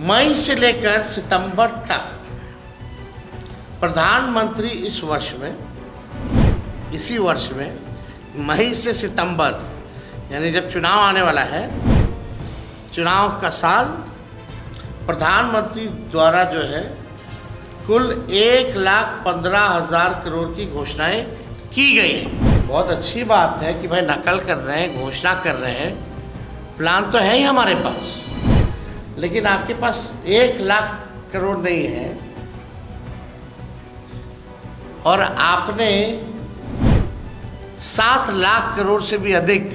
मई से लेकर सितंबर तक प्रधानमंत्री इसी वर्ष में मई से सितंबर यानी जब चुनाव आने वाला है, चुनाव का साल, प्रधानमंत्री द्वारा जो है कुल 1,15,000 करोड़ की घोषणाएं की गई हैं। बहुत अच्छी बात है कि भाई नकल कर रहे हैं, घोषणा कर रहे हैं, प्लान तो है ही हमारे पास, लेकिन आपके पास 1,00,000 करोड़ नहीं है और आपने 7 लाख करोड़ से भी अधिक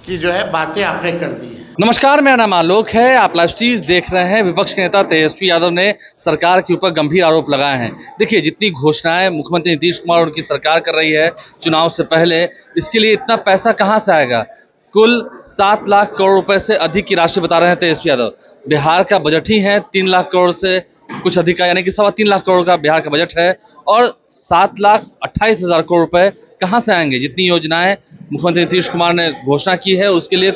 की जो है बातें आपने कर दी है। नमस्कार, मेरा नाम आलोक है। आप लाइव स्ट्रीज देख रहे हैं। विपक्ष के नेता तेजस्वी यादव ने सरकार के ऊपर गंभीर आरोप लगाए हैं। देखिए, जितनी घोषणाएं मुख्यमंत्री नीतीश कुमार और उनकी सरकार कर रही है चुनाव से पहले, इसके लिए इतना पैसा कहां से आएगा? कुल 7 लाख करोड़ रुपए से अधिक की राशि बता रहे हैं तेजस्वी यादव। बिहार का बजट ही है 3 लाख करोड़ से कुछ अधिक का, यानी कि 3.25 लाख करोड़ का बिहार का बजट है और 7,28,000 करोड़ रुपए कहां से आएंगे? जितनी योजनाएं मुख्यमंत्री नीतीश कुमार ने घोषणा की है उसके लिए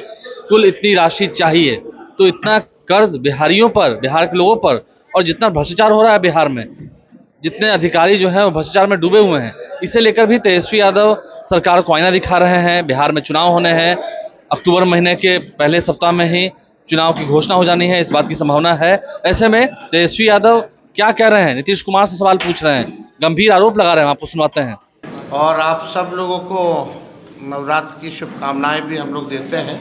कुल इतनी राशि चाहिए। तो इतना कर्ज बिहारियों पर, बिहार के लोगों पर, और जितना भ्रष्टाचार हो रहा है बिहार में, जितने अधिकारी जो हैं वो भ्रष्टाचार में डूबे हुए हैं, इसे लेकर भी तेजस्वी यादव सरकार को आईना दिखा रहे हैं। बिहार में चुनाव होने हैं, अक्टूबर महीने के पहले सप्ताह में ही चुनाव की घोषणा हो जानी है, इस बात की संभावना है। ऐसे में तेजस्वी यादव क्या कह रहे हैं? नीतीश कुमार से सवाल पूछ रहे हैं, गंभीर आरोप लगा रहे हैं, आपको सुनाते हैं। और आप सब लोगों को नवरात्र की शुभकामनाएं भी हम लोग देते हैं।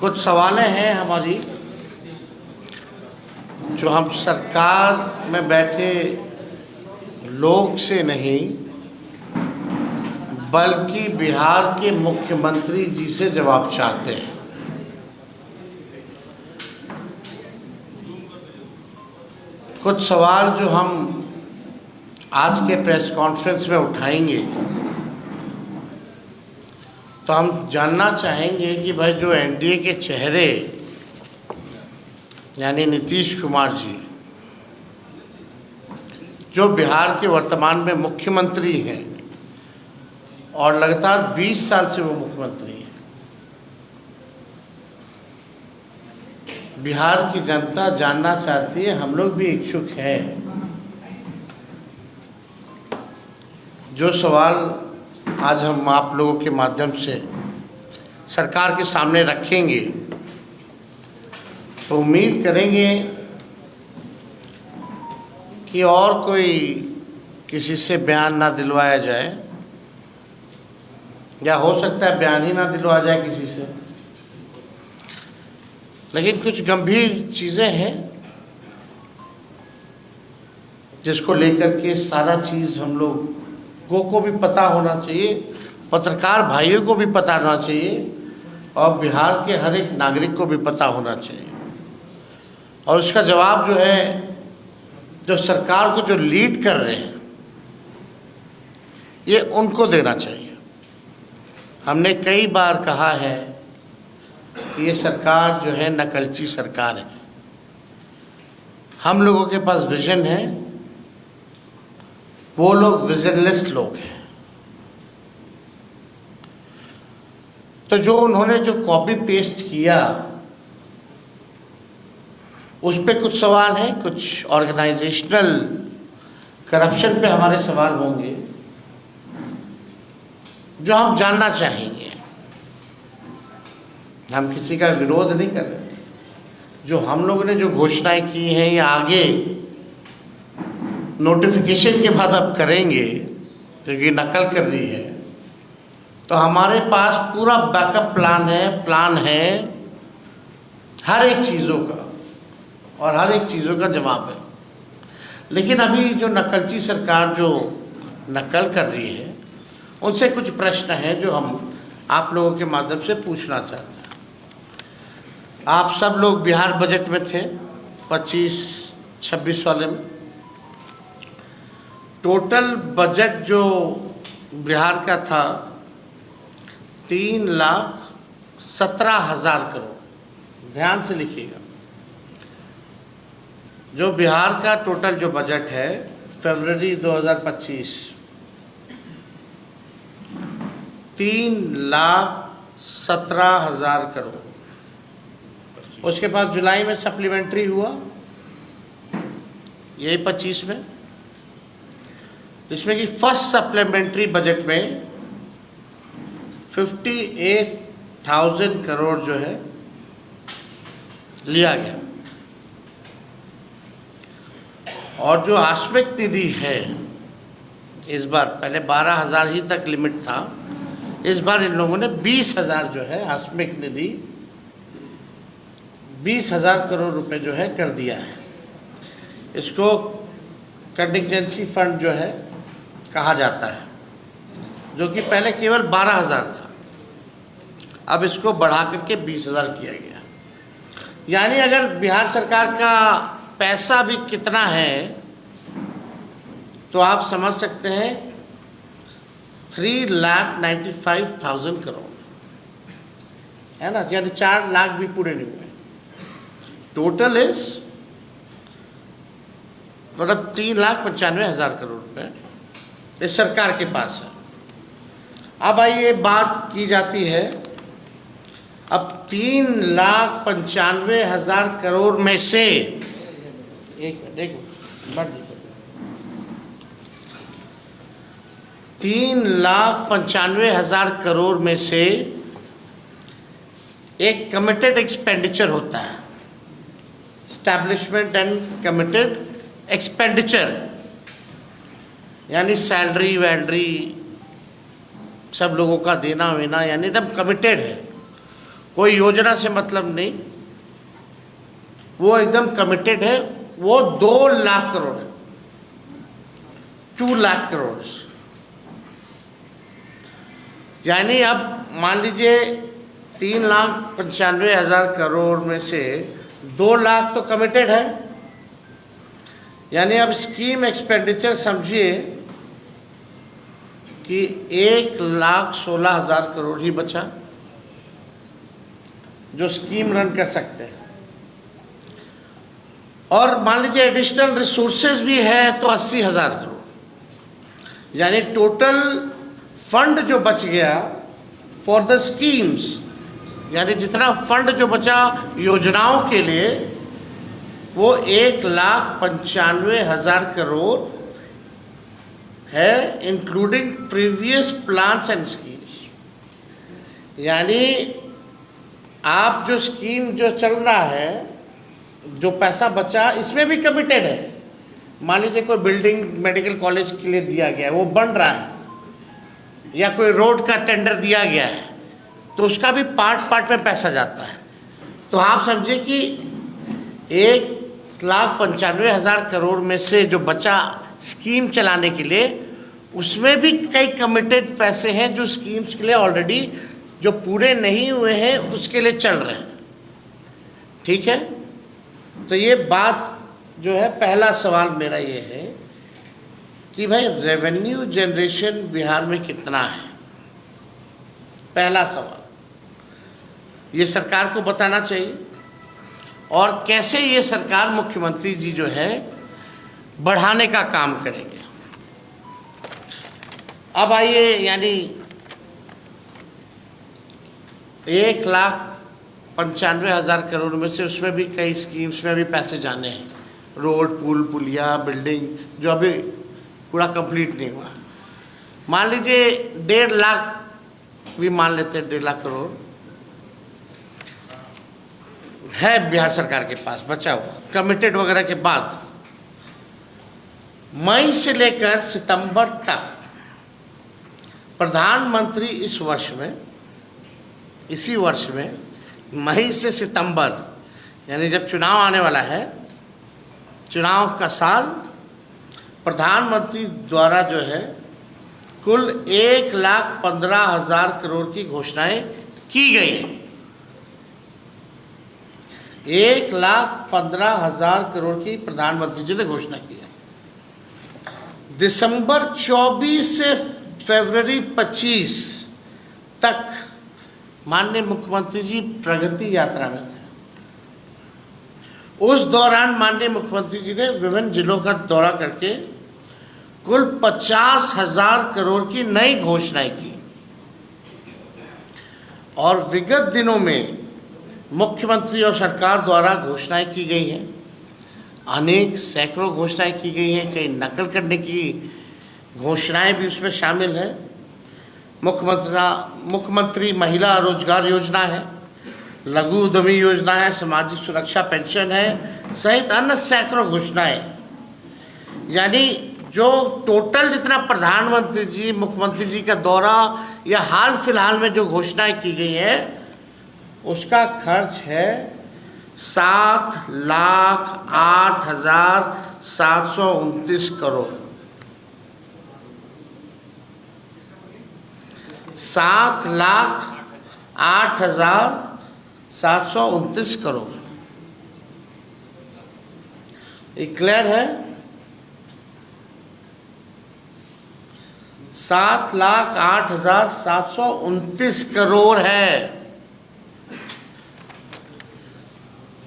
कुछ सवालें हैं हमारी जो हम सरकार में बैठे लोग से नहीं बल्कि बिहार के मुख्यमंत्री जी से जवाब चाहते हैं। कुछ सवाल जो हम आज के प्रेस कॉन्फ्रेंस में उठाएंगे, तो हम जानना चाहेंगे कि भाई जो एनडीए के चेहरे यानी नीतीश कुमार जी, जो बिहार के वर्तमान में मुख्यमंत्री हैं और लगातार 20 साल से वो मुख्यमंत्री हैं, बिहार की जनता जानना चाहती है, हम लोग भी इच्छुक हैं। जो सवाल आज हम आप लोगों के माध्यम से सरकार के सामने रखेंगे, तो उम्मीद करेंगे कि और कोई किसी से बयान ना दिलवाया जाए, या हो सकता है बयान ही ना दिलवाया जाए किसी से, लेकिन कुछ गंभीर चीज़ें हैं जिसको लेकर के सारा चीज़ हम लोगों को भी पता होना चाहिए, पत्रकार भाइयों को भी पता होना चाहिए और बिहार के हर एक नागरिक को भी पता होना चाहिए। और उसका जवाब जो है, जो सरकार को जो लीड कर रहे हैं, ये उनको देना चाहिए। हमने कई बार कहा है कि ये सरकार जो है नकलची सरकार है। हम लोगों के पास विजन है, वो लोग विजनलेस लोग हैं। तो जो उन्होंने जो कॉपी पेस्ट किया, उस पे कुछ सवाल हैं, कुछ ऑर्गेनाइजेशनल करप्शन पे हमारे सवाल होंगे जो हम जानना चाहेंगे। हम किसी का विरोध नहीं कर रहे। जो हम लोगों ने जो घोषणाएं की हैं या आगे नोटिफिकेशन के बाद अब करेंगे, तो ये नकल कर रही है, तो हमारे पास पूरा बैकअप प्लान है हर एक चीज़ों का, और हर एक चीज़ों का जवाब है। लेकिन अभी जो नकलची सरकार जो नकल कर रही है, उनसे कुछ प्रश्न हैं जो हम आप लोगों के माध्यम से पूछना चाहते हैं। आप सब लोग बिहार बजट में थे, 25-26 वाले में। टोटल बजट जो बिहार का था 3,17,000 करोड़। ध्यान से लिखिएगा, जो बिहार का टोटल जो बजट है फरवरी 2025, 17,000 करोड़। उसके बाद जुलाई में सप्लीमेंट्री हुआ, यही 25 में, जिसमें कि फर्स्ट सप्लीमेंट्री बजट में 58,000 करोड़ जो है लिया गया। और जो आस्मिक निधि है इस बार, पहले 12,000 ही तक लिमिट था, इस बार इन लोगों ने 20,000 जो है आस्मिक निधि 20,000 करोड़ रुपए जो है कर दिया है। इसको कंटिजेंसी फंड जो है कहा जाता है, जो कि पहले केवल 12,000 था, अब इसको बढ़ा करके 20,000 किया गया। यानी अगर बिहार सरकार का पैसा भी कितना है तो आप समझ सकते हैं 3,95,000 करोड़ है ना, यानी 4 लाख भी पूरे नहीं हुए। टोटल इज मतलब 3,95,000 करोड़ रुपए इस सरकार के पास है। अब आइए बात की जाती है, अब 3,95,000 करोड़ में से एक 3,95,000 करोड़ में से एक कमिटेड एक्सपेंडिचर होता है, एस्टैब्लिशमेंट एंड कमिटेड एक्सपेंडिचर, यानी सैलरी वैलरी सब लोगों का देना वेना, यानी एकदम कमिटेड है, कोई योजना से मतलब नहीं, वो एकदम कमिटेड है। वो 2 लाख करोड़ है, 2 लाख करोड़। यानी अब मान लीजिए 3,95,000 करोड़ में से 2 लाख तो कमिटेड है, यानी अब स्कीम एक्सपेंडिचर समझिए कि 1,16,000 करोड़ ही बचा जो स्कीम रन कर सकते हैं। और मान लीजिए एडिशनल रिसोर्सेज भी है तो 80,000 करोड़, यानी टोटल फंड जो बच गया फॉर द स्कीम्स, यानी जितना फंड जो बचा योजनाओं के लिए वो 1,95,000 करोड़ है, including previous plans and schemes. यानी आप जो स्कीम जो चल रहा है, जो पैसा बचा इसमें भी कमिटेड है। मान लीजिए कोई बिल्डिंग मेडिकल कॉलेज के लिए दिया गया है, वो बन रहा है, या कोई रोड का टेंडर दिया गया है, तो उसका भी पार्ट में पैसा जाता है। तो आप समझिए कि 1,95,000 करोड़ में से जो बचा स्कीम चलाने के लिए, उसमें भी कई कमिटेड पैसे हैं जो स्कीम्स के लिए ऑलरेडी जो पूरे नहीं हुए हैं उसके लिए चल रहे हैं। ठीक है, तो ये बात जो है, पहला सवाल मेरा ये है कि भाई रेवेन्यू जनरेशन बिहार में कितना है। पहला सवाल ये सरकार को बताना चाहिए, और कैसे ये सरकार मुख्यमंत्री जी जो है बढ़ाने का काम करेंगे। अब आइए, यानी 1,95,000 करोड़ में से उसमें भी कई स्कीम्स में भी पैसे जाने हैं, रोड पुल पुलिया बिल्डिंग जो अभी पूरा कंप्लीट नहीं हुआ। मान लीजिए 1.5 लाख भी मान लेते हैं, 1.5 लाख करोड़ है बिहार सरकार के पास बचा हुआ कमिटेड वगैरह के बाद। मई से लेकर सितंबर तक प्रधानमंत्री इस वर्ष में, इसी वर्ष में मई से सितंबर, यानी जब चुनाव आने वाला है, चुनाव का साल, प्रधानमंत्री द्वारा जो है कुल 1,15,000 करोड़ की घोषणाएं की गई। 1,15,000 करोड़ की प्रधानमंत्री जी ने घोषणा की है। दिसंबर 24 से फरवरी 25 तक माननीय मुख्यमंत्री जी प्रगति यात्रा में थे। उस दौरान माननीय मुख्यमंत्री जी ने विभिन्न जिलों का दौरा करके कुल 50,000 करोड़ की नई घोषणाएं की। और विगत दिनों में मुख्यमंत्री और सरकार द्वारा घोषणाएं की गई हैं, अनेक सैकड़ों घोषणाएं की गई हैं, कई नकल करने की घोषणाएं भी उसमें शामिल हैं। मुख्यमंत्री महिला रोजगार योजना है, लघु उद्यमी योजना है, सामाजिक सुरक्षा पेंशन है, सहित अन्य सैकड़ों घोषणाएं। यानी जो टोटल जितना प्रधानमंत्री जी, मुख्यमंत्री जी का दौरा या हाल फिलहाल में जो घोषणाएं की गई है, उसका खर्च है 7,08,729 करोड़। 7,08,729 करोड़। ये क्लियर है? 7,08,729 करोड़ है।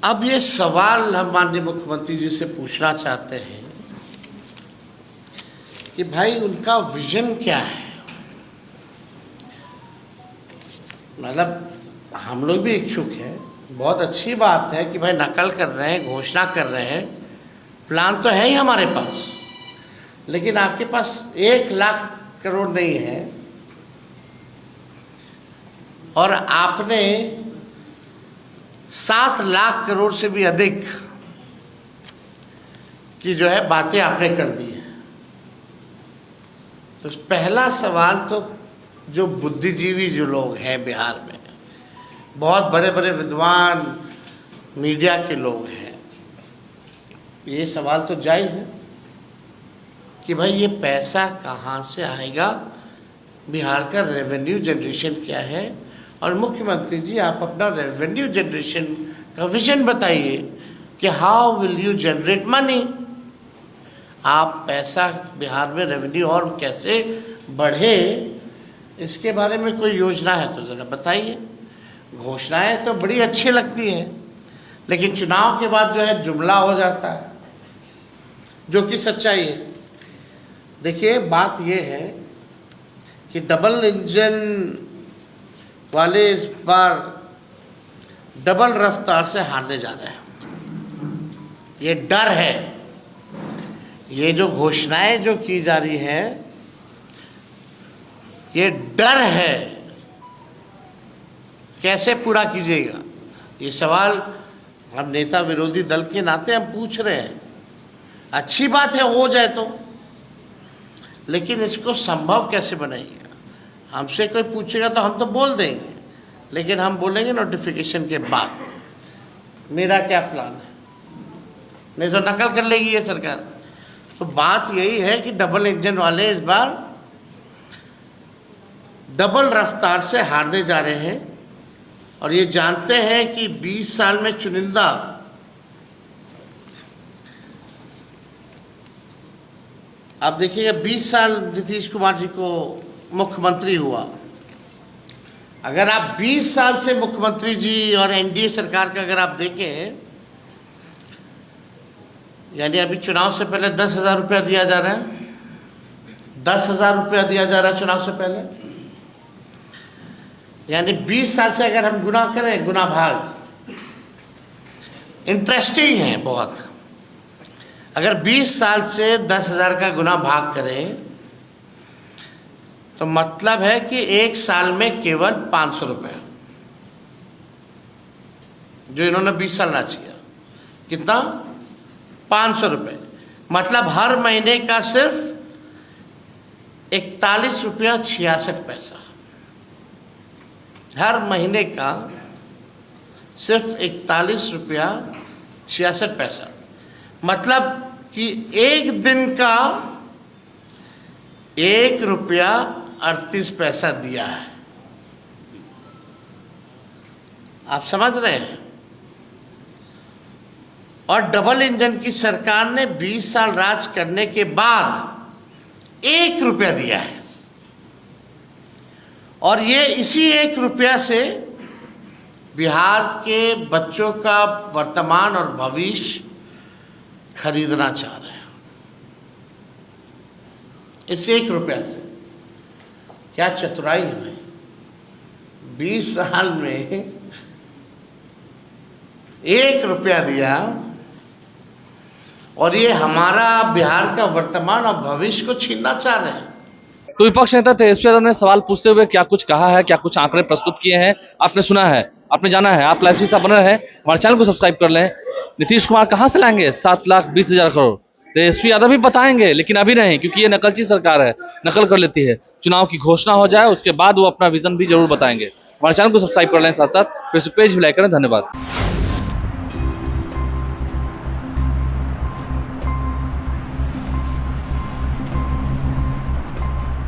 अब ये सवाल हम माननीय मुख्यमंत्री जी से पूछना चाहते हैं कि भाई उनका विजन क्या है। मतलब हम लोग भी इच्छुक हैं, बहुत अच्छी बात है कि भाई नकल कर रहे हैं, घोषणा कर रहे हैं, प्लान तो है ही हमारे पास, लेकिन आपके पास 1,00,000 करोड़ नहीं है और आपने 7 लाख करोड़ से भी अधिक की जो है बातें आपने कर दी है। तो पहला सवाल तो जो बुद्धिजीवी जो लोग हैं बिहार में, बहुत बड़े बड़े विद्वान मीडिया के लोग हैं, ये सवाल तो जायज़ है कि भाई ये पैसा कहाँ से आएगा, बिहार का रेवेन्यू जनरेशन क्या है। और मुख्यमंत्री जी आप अपना रेवेन्यू जनरेशन का विजन बताइए कि how will you generate money. आप पैसा बिहार में रेवेन्यू और कैसे बढ़े, इसके बारे में कोई योजना है तो ज़रा बताइए। घोषणाएं तो बड़ी अच्छी लगती हैं, लेकिन चुनाव के बाद जो है जुमला हो जाता है, जो कि सच्चाई है। देखिए बात ये है कि डबल इंजन वाले इस बार डबल रफ्तार से हारने जा रहे हैं। ये डर है, ये जो घोषणाएं जो की जा रही है, ये डर है, कैसे पूरा कीजिएगा। ये सवाल हम नेता विरोधी दल के नाते हम पूछ रहे हैं। अच्छी बात है हो जाए तो, लेकिन इसको संभव कैसे बनाइए। हमसे कोई पूछेगा तो हम तो बोल देंगे, लेकिन हम बोलेंगे नोटिफिकेशन के बाद मेरा क्या प्लान है, नहीं तो नकल कर लेगी ये सरकार। तो बात यही है कि डबल इंजन वाले इस बार डबल रफ्तार से हारने जा रहे हैं और ये जानते हैं कि 20 साल में चुनिंदा अब देखिएगा 20 साल नीतीश कुमार जी को मुख्यमंत्री हुआ। अगर आप 20 साल से मुख्यमंत्री जी और एनडीए सरकार का अगर आप देखें, यानी अभी चुनाव से पहले 10,000 रुपया दिया जा रहा है, 10,000 रुपया दिया जा रहा है चुनाव से पहले। यानी 20 साल से अगर हम गुना करें, गुना भाग इंटरेस्टिंग है बहुत। अगर 20 साल से 10,000 का गुना भाग करें तो मतलब है कि एक साल में केवल 500 रुपये, जो इन्होंने 20 साल राज किया, कितना 500 रुपये। मतलब हर महीने का सिर्फ 41 रुपया 66 पैसा, हर महीने का सिर्फ 41 रुपया 66 पैसा। मतलब कि एक दिन का 1 रुपया 38 पैसा दिया है। आप समझ रहे हैं। और डबल इंजन की सरकार ने 20 साल राज करने के बाद 1 रुपया दिया है, और ये इसी 1 रुपया से बिहार के बच्चों का वर्तमान और भविष्य खरीदना चाह रहे हैं। इस 1 रुपया से क्या चतुराई है भाई। 20 साल में 1 रुपया दिया, और ये हमारा बिहार का वर्तमान और भविष्य को छीनना चाह रहे हैं। तो विपक्ष नेता तेजस्वी यादव ने सवाल पूछते हुए क्या कुछ कहा है, क्या कुछ आंकड़े प्रस्तुत किए हैं, आपने सुना है, आपने जाना है। आप लाइव से बने रहे, हमारे चैनल को सब्सक्राइब कर लें। नीतीश कुमार कहां से लाएंगे 7,20,000 करोड़? तेजस्वी यादव भी बताएंगे, लेकिन अभी नहीं, क्योंकि ये नकलची सरकार है, नकल कर लेती है। चुनाव की घोषणा हो जाए उसके बाद वो अपना विजन भी जरूर बताएंगे। हमारे चैनल को सब्सक्राइब कर लें, साथ साथ फेसबुक पेज भी लाइक करें। धन्यवाद।